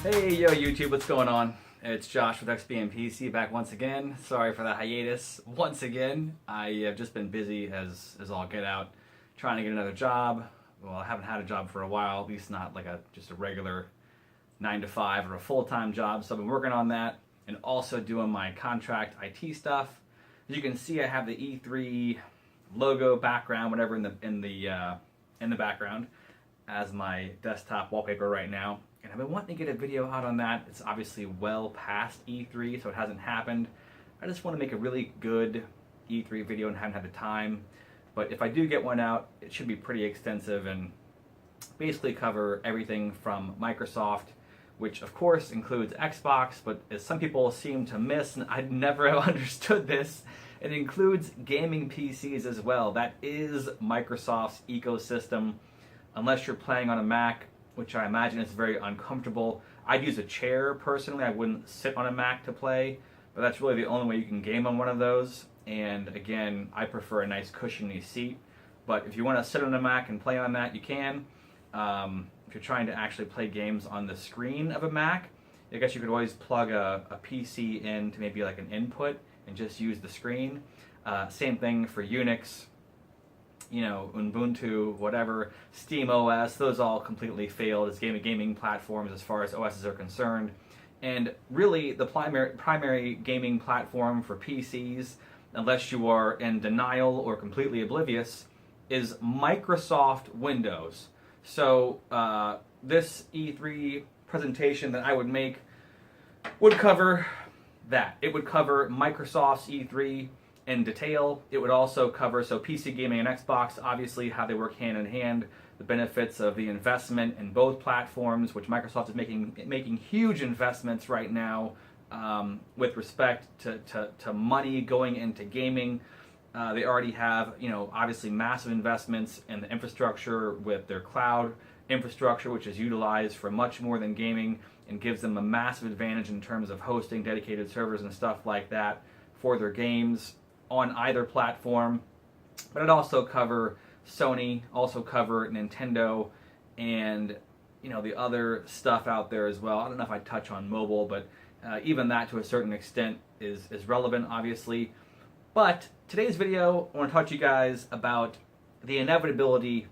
Hey, yo, YouTube, what's going on? It's Josh with XBMPC back once again. Sorry for the hiatus once again. I have just been busy as all get out, trying to get another job. Well, I haven't had a job for a while, at least not like just a regular 9 to 5 or a full-time job. So I've been working on that and also doing my contract IT stuff. As you can see, I have the E3 logo background, whatever, in the background as my desktop wallpaper right now. And I've been wanting to get a video out on that. It's obviously well past E3, so it hasn't happened. I just want to make a really good E3 video and haven't had the time. But if I do get one out, it should be pretty extensive and basically cover everything from Microsoft, which of course includes Xbox, but as some people seem to miss, and I never have understood this, it includes gaming PCs as well. That is Microsoft's ecosystem. Unless you're playing on a Mac, which I imagine is very uncomfortable. I'd use a chair personally. I wouldn't sit on a Mac to play, but that's really the only way you can game on one of those. And again, I prefer a nice cushiony seat. But if you want to sit on a Mac and play on that, you can. If you're trying to actually play games on the screen of a Mac, I guess you could always plug a PC in to maybe like an input and just use the screen. Same thing for Unix. You know, Ubuntu, whatever, Steam OS, those all completely failed as gaming platforms as far as OSs are concerned. And really, the primary gaming platform for PCs, unless you are in denial or completely oblivious, is Microsoft Windows. So this E3 presentation that I would make would cover that. It would cover Microsoft's E3 in detail. It would also cover PC gaming and Xbox, obviously how they work hand in hand, the benefits of the investment in both platforms, which Microsoft is making huge investments right now with respect to money going into gaming. They already have, obviously massive investments in the infrastructure with their cloud infrastructure, which is utilized for much more than gaming and gives them a massive advantage in terms of hosting dedicated servers and stuff like that for their games on either platform. But I'd also cover Sony, also cover Nintendo, and the other stuff out there as well. I don't know if I'd touch on mobile, but even that to a certain extent is relevant, obviously. But today's video, I want to talk to you guys about the inevitability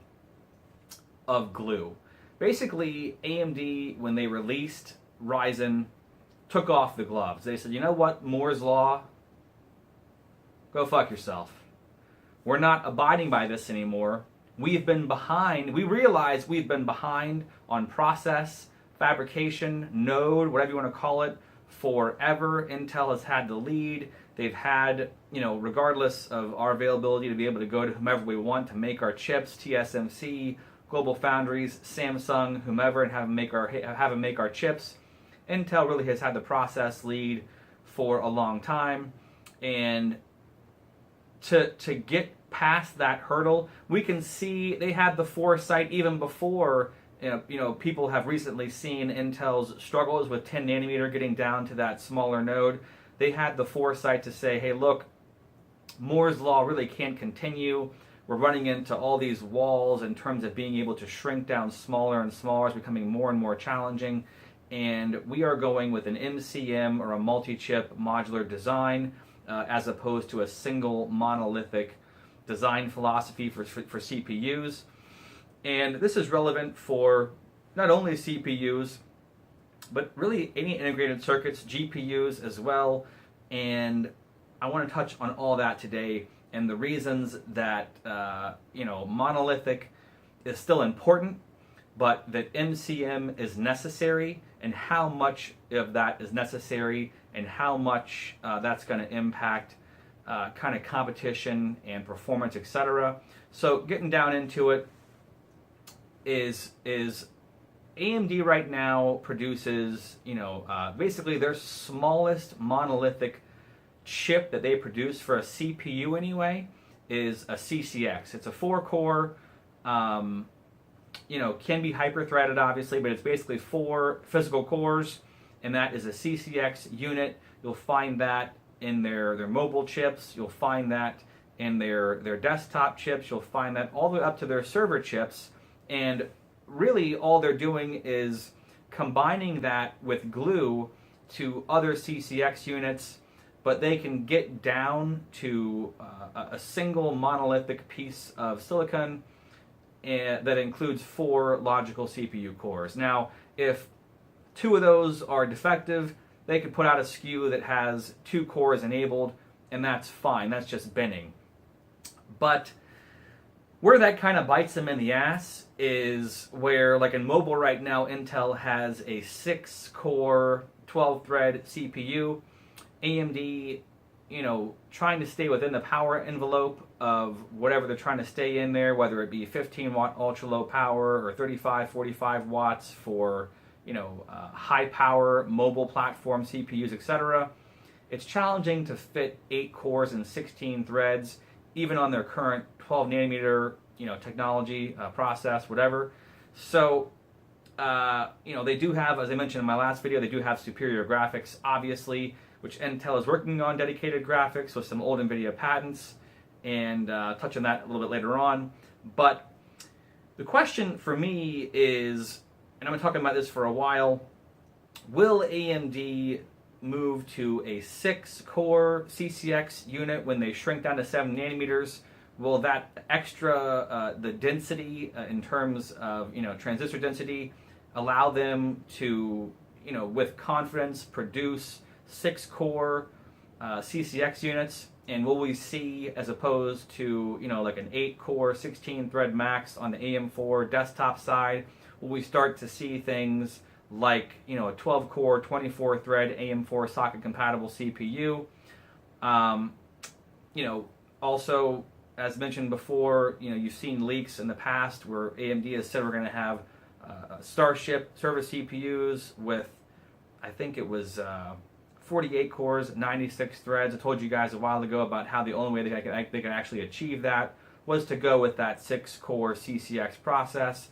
of glue. Basically, AMD, when they released Ryzen, took off the gloves. They said, you know what, Moore's Law, go fuck yourself. We're not abiding by this anymore. We've been behind. We realize we've been behind on process, fabrication, node, whatever you want to call it, forever. Intel has had the lead. They've had, regardless of our availability, to be able to go to whomever we want to make our chips, TSMC, Global Foundries, Samsung, whomever, and have them make our chips. Intel really has had the process lead for a long time, and to get past that hurdle, we can see they had the foresight even before. People have recently seen Intel's struggles with 10 nanometer getting down to that smaller node. They had the foresight to say, hey, look, Moore's Law really can't continue. We're running into all these walls in terms of being able to shrink down smaller and smaller. It's becoming more and more challenging. And we are going with an MCM or a multi-chip modular design as opposed to a single monolithic design philosophy for CPUs. And this is relevant for not only CPUs, but really any integrated circuits, GPUs as well. And I want to touch on all that today and the reasons that monolithic is still important, but that MCM is necessary, and how much of that is necessary, and how much that's going to impact kind of competition and performance, etc. So getting down into it is AMD right now produces, basically their smallest monolithic chip that they produce for a CPU anyway is a CCX. It's a 4-core, can be hyper-threaded obviously, but it's basically 4 physical cores, and that is a CCX unit. You'll find that in their mobile chips. You'll find that in their desktop chips. You'll find that all the way up to their server chips. And really all they're doing is combining that with glue to other CCX units, but they can get down to a single monolithic piece of silicon that includes 4 logical CPU cores. Now, if 2 of those are defective, they could put out a SKU that has 2 cores enabled, and that's fine. That's just binning. But where that kind of bites them in the ass is where, like in mobile right now, Intel has a 6-core, 12-thread CPU. AMD, trying to stay within the power envelope of whatever they're trying to stay in there, whether it be 15-watt ultra-low power or 35, 45 watts for, high-power mobile platform CPUs, etc. It's challenging to fit 8 cores and 16 threads, even on their current 12-nanometer, technology, process, whatever. So, they do have, as I mentioned in my last video, they do have superior graphics, obviously, which Intel is working on dedicated graphics with some old NVIDIA patents, and touch on that a little bit later on. But the question for me is, and I've been talking about this for a while, will AMD move to a 6-core CCX unit when they shrink down to 7 nanometers? Will that extra, the density in terms of, transistor density, allow them to, with confidence produce 6-core CCX units? And will we see, as opposed to, like an 8-core, 16-thread max on the AM4 desktop side, will we start to see things like, a 12-core, 24-thread AM4 socket-compatible CPU? Also, as mentioned before, you've seen leaks in the past where AMD has said we're going to have Starship server CPUs with, I think it was 48 cores, 96 threads. I told you guys a while ago about how the only way they can actually achieve that was to go with that 6-core CCX process.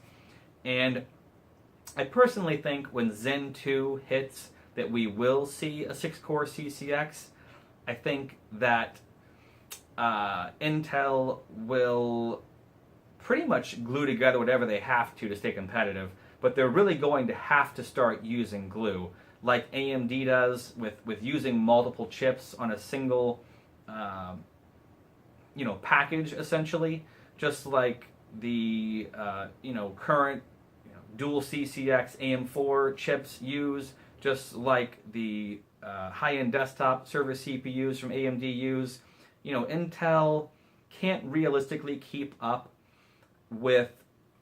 And I personally think when Zen 2 hits that we will see a 6-core CCX. I think that Intel will pretty much glue together whatever they have to stay competitive, but they're really going to have to start using glue, like AMD does with using multiple chips on a single package, essentially, just like the current dual CCX AM4 chips use, just like the high-end desktop server CPUs from AMD use. Intel can't realistically keep up with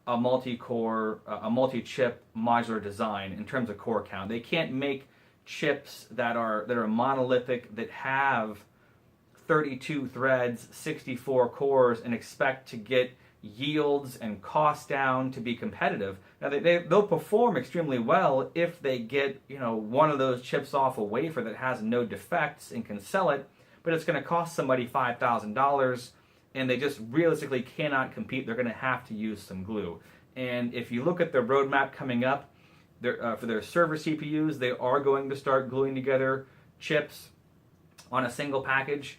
a multi-core, a multi-chip modular design in terms of core count. They can't make chips that are monolithic, that have 32 threads, 64 cores, and expect to get yields and costs down to be competitive. Now they'll perform extremely well if they get one of those chips off a wafer that has no defects and can sell it, but it's going to cost somebody $5,000, and they just realistically cannot compete. They're going to have to use some glue. And if you look at their roadmap coming up, for their server CPUs, they are going to start gluing together chips on a single package.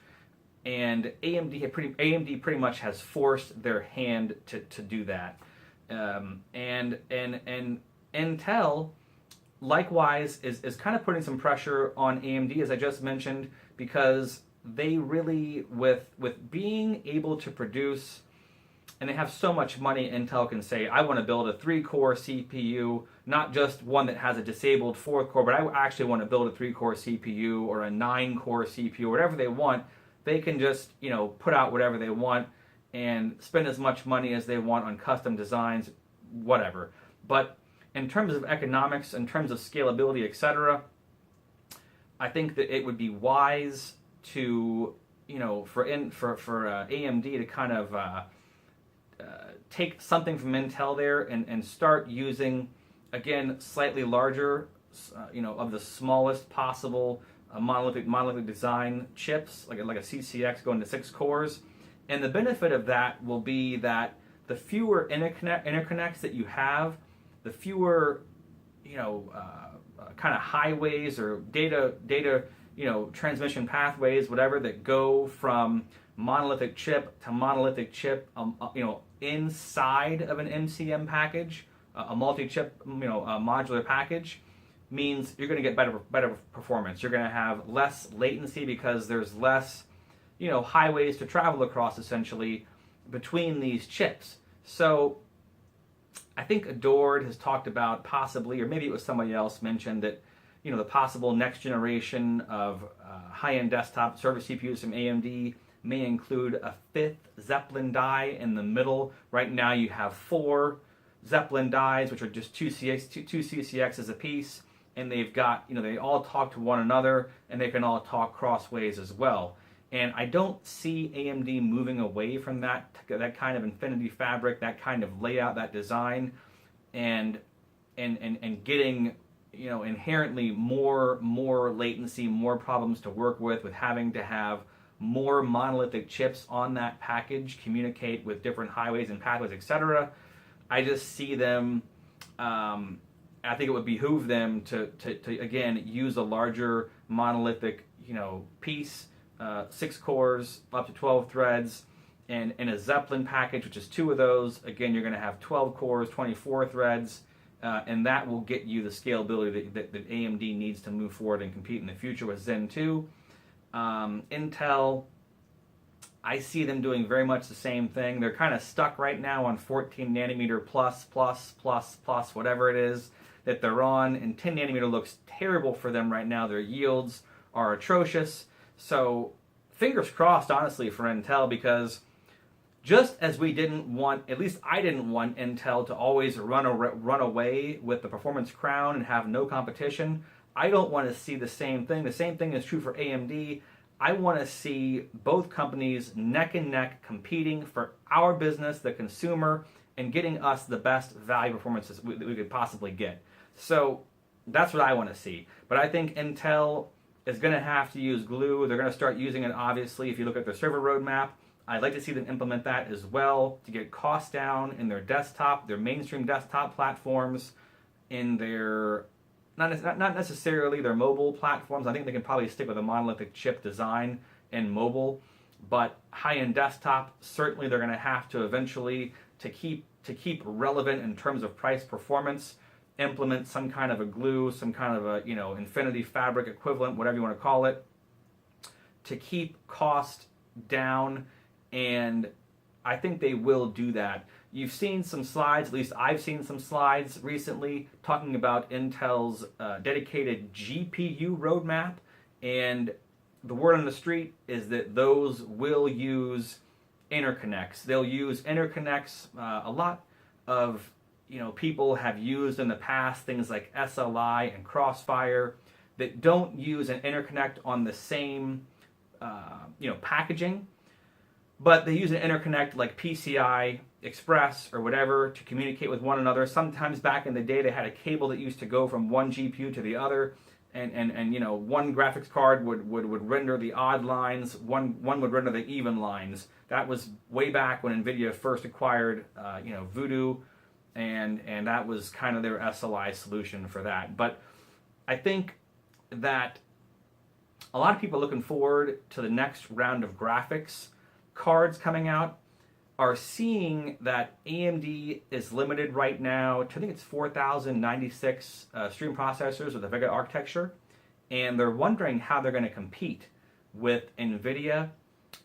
And AMD pretty much has forced their hand to do that. And Intel, likewise, is kind of putting some pressure on AMD, as I just mentioned, because they really, with being able to produce, and they have so much money, Intel can say, I want to build a 3-core CPU, not just one that has a disabled 4th core, but I actually want to build a 3-core CPU or a 9-core CPU, whatever they want. They can just, put out whatever they want and spend as much money as they want on custom designs, whatever. But in terms of economics, in terms of scalability, etc., I think that it would be wise to, for AMD to kind of take something from Intel there and start using, again, slightly larger, of the smallest possible monolithic design chips, like a CCX going to 6 cores. And the benefit of that will be that the fewer interconnects that you have, the fewer kind of highways or data transmission pathways, whatever, that go from monolithic chip to monolithic chip inside of an MCM package, a multi-chip, modular package means you're going to get better performance. You're going to have less latency because there's less, highways to travel across essentially between these chips. So I think Adored has talked about possibly, or maybe it was somebody else mentioned that, the possible next generation of high-end desktop server CPUs from AMD may include a fifth Zeppelin die in the middle. Right now you have 4 Zeppelin dies, which are just two CCXs a piece, and they've got, they all talk to one another, and they can all talk crossways as well. And I don't see AMD moving away from that kind of Infinity fabric, that kind of layout, that design, and getting, inherently more latency, more problems to work with having to have more monolithic chips on that package, communicate with different highways and pathways, etc. I just see them, I think it would behoove them to again, use a larger monolithic, piece, 6 cores, up to 12 threads, and in a Zeppelin package, which is 2 of those, again, you're going to have 12 cores, 24 threads, and that will get you the scalability that AMD needs to move forward and compete in the future with Zen 2. Intel, I see them doing very much the same thing. They're kind of stuck right now on 14 nanometer plus, whatever it is that they're on, and 10 nanometer looks terrible for them right now. Their yields are atrocious. So fingers crossed, honestly, for Intel, because just as we didn't want, at least I didn't want Intel to always run away with the performance crown and have no competition, I don't want to see the same thing. The same thing is true for AMD. I want to see both companies neck and neck competing for our business, the consumer, and getting us the best value performances that we could possibly get. So that's what I want to see. But I think Intel is going to have to use glue. They're going to start using it, obviously, if you look at their server roadmap. I'd like to see them implement that as well to get costs down in their mainstream desktop platforms, in their, not necessarily their mobile platforms. I think they can probably stick with a monolithic chip design in mobile, but high-end desktop, certainly they're going to have to eventually, to keep relevant in terms of price performance, implement some kind of a glue, some kind of a, Infinity fabric equivalent, whatever you want to call it, to keep cost down. And I think they will do that. You've seen some slides, at least I've seen some slides recently, talking about Intel's dedicated GPU roadmap, and the word on the street is that those will use interconnects. They'll use interconnects. A lot of people have used in the past things like SLI and Crossfire that don't use an interconnect on the same packaging, but they use an interconnect like PCI Express or whatever to communicate with one another. Sometimes back in the day they had a cable that used to go from one GPU to the other, and one graphics card would render the odd lines, one would render the even lines. That was way back when nVidia first acquired Voodoo, and that was kind of their SLI solution for that. But I think that a lot of people looking forward to the next round of graphics cards coming out are seeing that AMD is limited right now to, I think it's 4096 stream processors with a Vega architecture, and they're wondering how they're going to compete with NVIDIA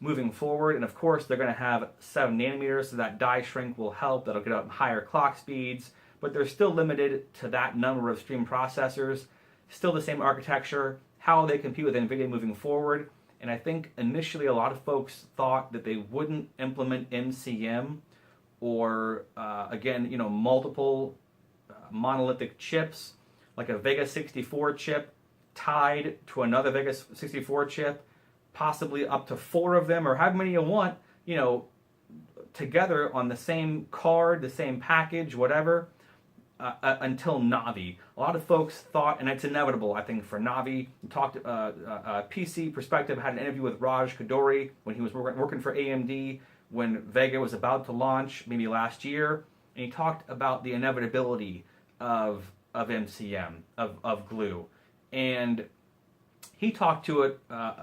moving forward. And of course they're going to have 7 nanometers, so that die shrink will help. That'll get up higher clock speeds, but they're still limited to that number of stream processors. Still the same architecture. How will they compete with NVIDIA moving forward? And I think initially a lot of folks thought that they wouldn't implement MCM or, multiple monolithic chips, like a Vega 64 chip tied to another Vega 64 chip, possibly up to 4 of them, or however many you want, together on the same card, the same package, whatever, until Navi. A lot of folks thought, and it's inevitable, I think, for Navi. We talked, PC Perspective had an interview with Raj Kadori when he was working for AMD when Vega was about to launch, maybe last year, and he talked about the inevitability of MCM, of glue. And he talked to it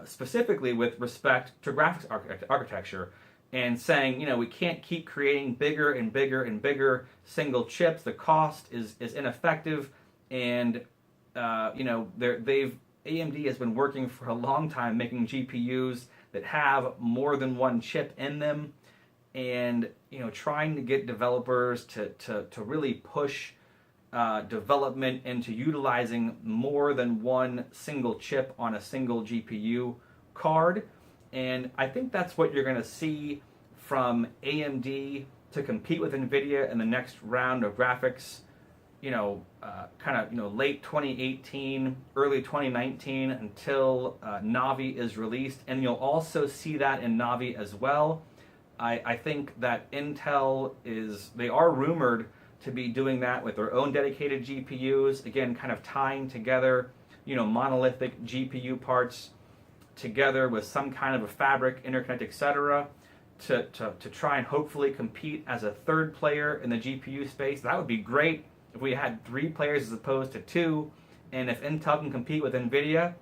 specifically with respect to graphics architecture. and saying, you know, we can't keep creating bigger and bigger and bigger single chips. The cost is ineffective, and you know, AMD has been working for a long time making GPUs that have more than one chip in them, and you know, trying to get developers to really push development into utilizing more than one single chip on a single GPU card. And I think that's what you're going to see from AMD to compete with nVidia in the next round of graphics, you know, kind of, you know, late 2018, early 2019 until Navi is released. And you'll also see that in Navi as well. I think that Intel they are rumored to be doing that with their own dedicated GPUs, again, kind of tying together, you know, monolithic GPU parts together with some kind of a fabric, interconnect, etc., to try and hopefully compete as a third player in the GPU space. That would be great if we had 3 players as opposed to 2, and if Intel can compete with nVidia.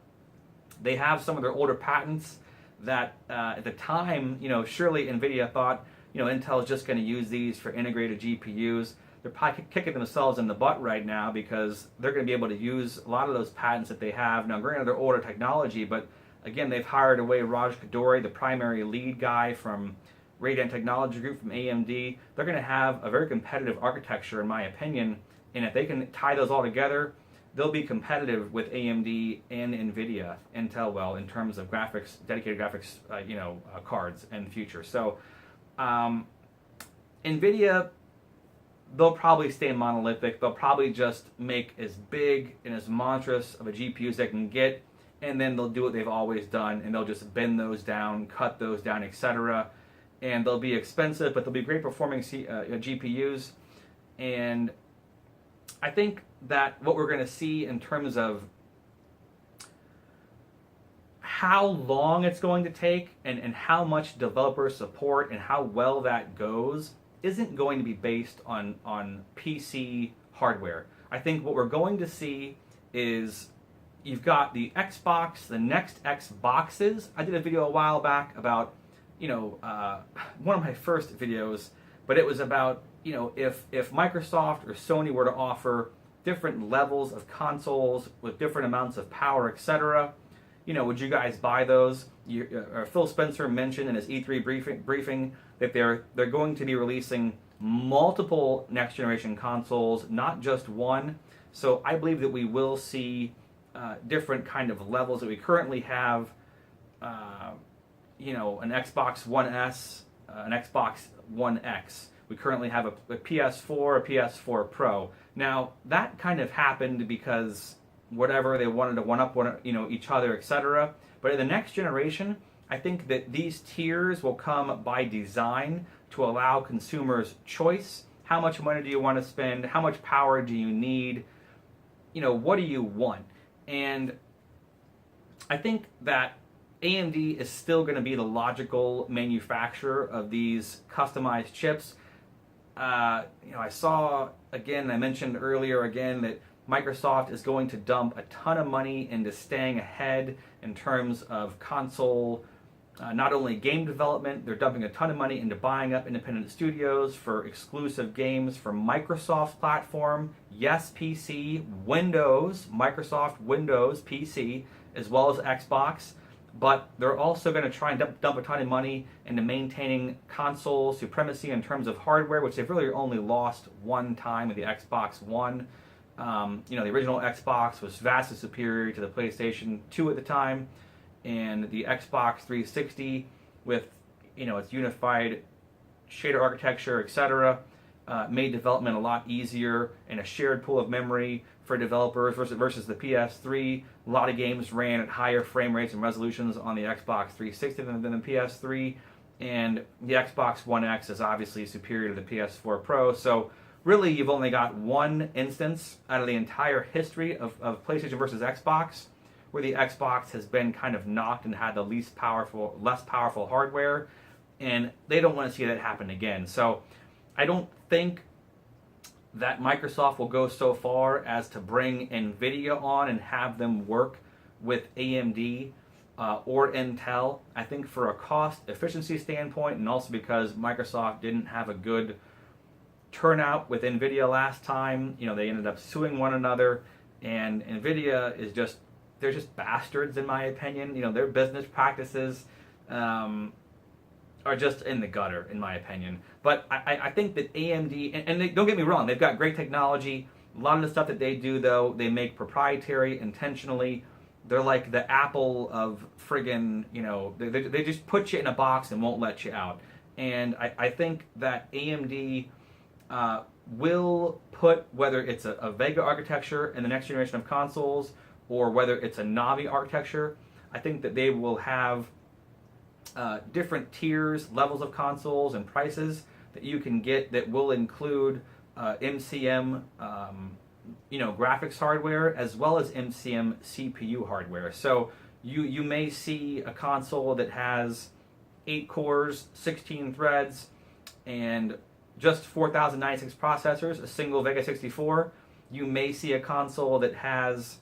They have some of their older patents that at the time, you know, surely nVidia thought, you know, Intel is just going to use these for integrated GPUs. They're probably kicking themselves in the butt right now because they're going to be able to use a lot of those patents that they have. Now, granted, they're older technology, but again, they've hired away Raj Kadori, the primary lead guy from Radiant Technology Group from AMD. They're going to have a very competitive architecture, in my opinion, and if they can tie those all together, they'll be competitive with AMD and nVidia, Intel, well, in terms of graphics, dedicated graphics, cards in the future. So, nVidia, they'll probably stay monolithic. They'll probably just make as big and as monstrous of a GPU as they can get, and then they'll do what they've always done, and they'll just bend those down, cut those down, etc. And they'll be expensive, but they'll be great performing GPUs. And I think that what we're going to see in terms of how long it's going to take and how much developer support and how well that goes isn't going to be based on PC hardware. I think what we're going to see is you've got the Xbox, the next Xboxes. I did a video a while back about, you know, one of my first videos, but it was about, you know, if Microsoft or Sony were to offer different levels of consoles with different amounts of power, etc., you know, would you guys buy those? Phil Spencer mentioned in his E3 briefing that they're going to be releasing multiple next generation consoles, not just one. So I believe that we will see different kind of levels that we currently have. You know, an Xbox One S, an Xbox One X. We currently have a PS4, a PS4 Pro. Now that kind of happened because whatever, they wanted to one-up each other, etc. But in the next generation, I think that these tiers will come by design to allow consumers choice. How much money do you want to spend? How much power do you need? You know, what do you want? And I think that AMD is still going to be the logical manufacturer of these customized chips. You know, I saw, again, I mentioned earlier again that Microsoft is going to dump a ton of money into staying ahead in terms of console, not only game development, they're dumping a ton of money into buying up independent studios for exclusive games for Microsoft's platform. Yes, PC, Windows, Microsoft Windows, PC, as well as Xbox. But they're also going to try and dump a ton of money into maintaining console supremacy in terms of hardware, which they've really only lost one time with the Xbox One. You know, the original Xbox was vastly superior to the PlayStation 2 at the time, and the Xbox 360 with, you know, its unified shader architecture, etc., made development a lot easier and a shared pool of memory for developers versus the PS3. A lot of games ran at higher frame rates and resolutions on the Xbox 360 than the PS3, and the Xbox One X is obviously superior to the PS4 Pro. So really, you've only got one instance out of the entire history of PlayStation versus Xbox where the Xbox has been kind of knocked and had the less powerful hardware, and they don't want to see that happen again. So I don't think that Microsoft will go so far as to bring nVidia on and have them work with AMD or Intel. I think for a cost efficiency standpoint, and also because Microsoft didn't have a good turnout with nVidia last time, they ended up suing one another, and nVidia is they're just bastards in my opinion. Their business practices are just in the gutter in my opinion. But I think that AMD, and don't get me wrong, they've got great technology. A lot of the stuff that they do though, they make proprietary intentionally. They're like the Apple of friggin', they just put you in a box and won't let you out. And I think that AMD will put, whether it's a Vega architecture in the next generation of consoles, or whether it's a Navi architecture, I think that they will have different tiers, levels of consoles, and prices that you can get that will include MCM, graphics hardware, as well as MCM CPU hardware. So you may see a console that has 8 cores, 16 threads, and just 4096 processors, a single Vega 64. You may see a console that has,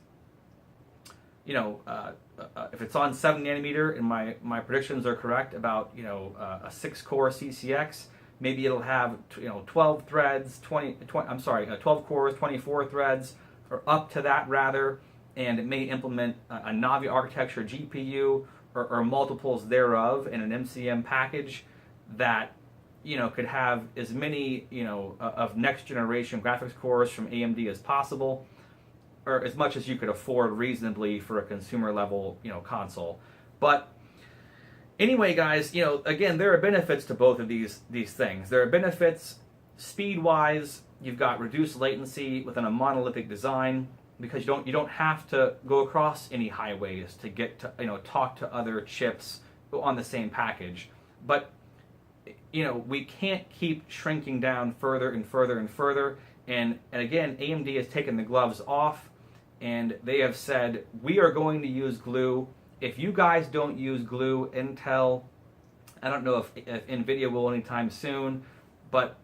if it's on 7 nanometer, and my predictions are correct about, a 6-core CCX, maybe it'll have 12 threads, 12 cores, 24 threads, or up to that rather, and it may implement a Navi architecture GPU or multiples thereof in an MCM package that could have as many of next generation graphics cores from AMD as possible, or as much as you could afford reasonably for a consumer level console. But anyway, guys, again, there are benefits to both of these things. There are benefits speed-wise. You've got reduced latency within a monolithic design because you don't have to go across any highways to get to talk to other chips on the same package. But we can't keep shrinking down further and further and further. And again, AMD has taken the gloves off, and they have said, we are going to use glue. If you guys don't use glue, Intel, I don't know if nVidia will anytime soon, but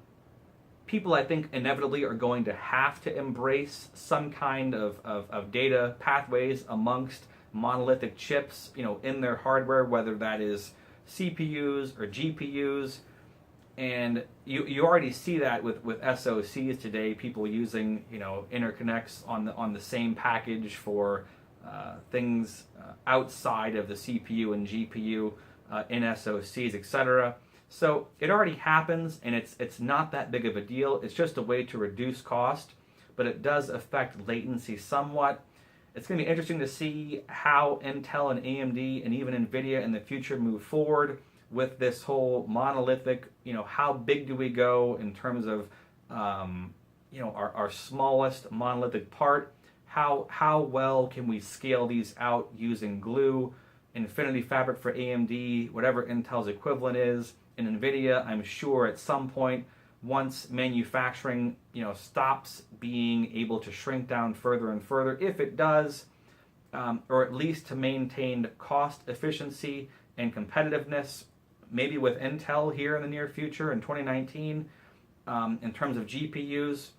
people, I think, inevitably are going to have to embrace some kind of data pathways amongst monolithic chips, in their hardware, whether that is CPUs or GPUs. And you already see that with SoCs today, people using interconnects on the same package for things outside of the CPU and GPU in SoCs, etc. So it already happens, and it's not that big of a deal. It's just a way to reduce cost, but it does affect latency somewhat. It's going to be interesting to see how Intel and AMD and even nVidia in the future move forward with this whole monolithic, how big do we go in terms of, our smallest monolithic part? How well can we scale these out using glue, Infinity Fabric for AMD, whatever Intel's equivalent is, and nVidia, I'm sure at some point, once manufacturing, stops being able to shrink down further and further, if it does, or at least to maintain cost efficiency and competitiveness, maybe with Intel here in the near future in 2019, in terms of GPUs.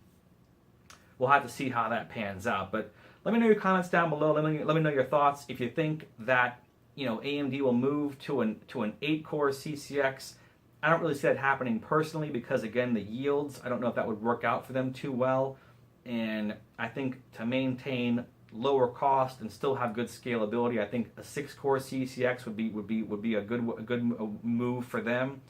We'll have to see how that pans out. But let me know your comments down below. Let me know your thoughts. If you think that AMD will move to an 8-core CCX, I don't really see that happening personally because, again, the yields, I don't know if that would work out for them too well. And I think to maintain lower cost and still have good scalability, I think a 6-core CCX would be a good move for them.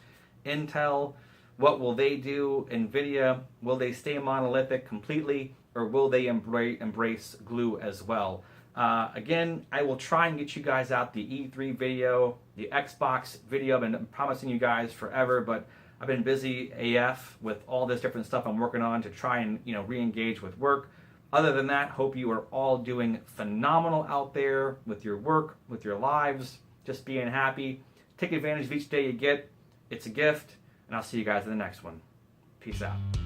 Intel, what will they do? NVIDIA, will they stay monolithic completely, or will they embrace glue as well? Again, I will try and get you guys out the E3 video, the Xbox video. I've been promising you guys forever, but I've been busy AF with all this different stuff I'm working on to try and re-engage with work. Other than that, hope you are all doing phenomenal out there with your work, with your lives, just being happy. Take advantage of each day you get. It's a gift, and I'll see you guys in the next one. Peace out.